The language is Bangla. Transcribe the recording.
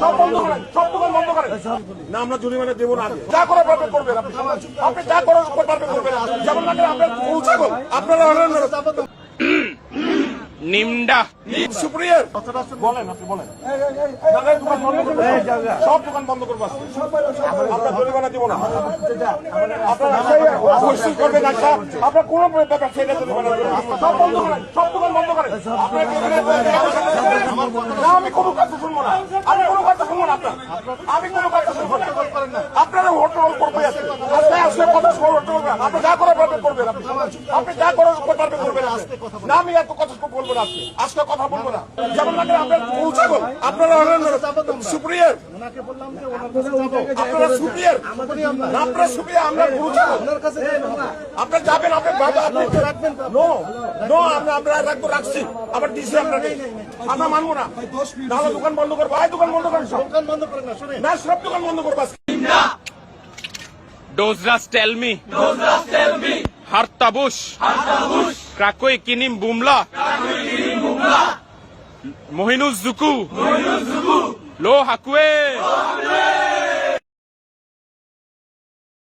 সব বন্ধ করেন, সব দোকান বন্ধ করেন। না আমরা জরিমানা দেবো না, যা করার পারবেন করবেন, আপনি যা করার পারবেন করবেন। যেমন লাগে আপনার পৌঁছাবো, আপনারা নিমডা সুপ্রিয়ার বলেন, আপনি বলেন দোকান বন্ধ করবেন, সব দোকান বন্ধ করবো, আমরা জরিমানা দিব না, আপনারা করবেন না, আপনার কোনো ব্যাপার সেটা জরিমানা দেবেন না। সব বন্ধ করেন, সব দোকান বন্ধ করেন। না আমি কোনো কথা শুনবো না, আমি কোনো কথা শুনবো না, আমি কোনো কথা শুনবো না। আপনারা হোটেল করবে আসলে কথা শুনবেন, আপনি যা করার পারবেন করবেন, আপনি যা করার পারবেন করবেন। না আমি এত কথা বলবো না, আজকে কথা বলবো না। যেমন লাগে আপনার পৌঁছাবো, আপনারা সুপ্রিয়ার, আপনারা সুপ্রিয়ার, আপনারা সুপ্রিয়া, আমরা পৌঁছাবো, আপনারা যাবেন, আপনারা রাখবো, রাখছি আবার ডিসি আমরা নেই, আমরা মানবো না, নাহলে দোকান বন্ধ করবো। দোকান বন্ধ করেন, সব দোকান বন্ধ করেন না, সব দোকান বন্ধ করবো। Dozras tell me. Hartabush. Krakoi kinim bumla. Mohinuz zuku. Lo hakwe.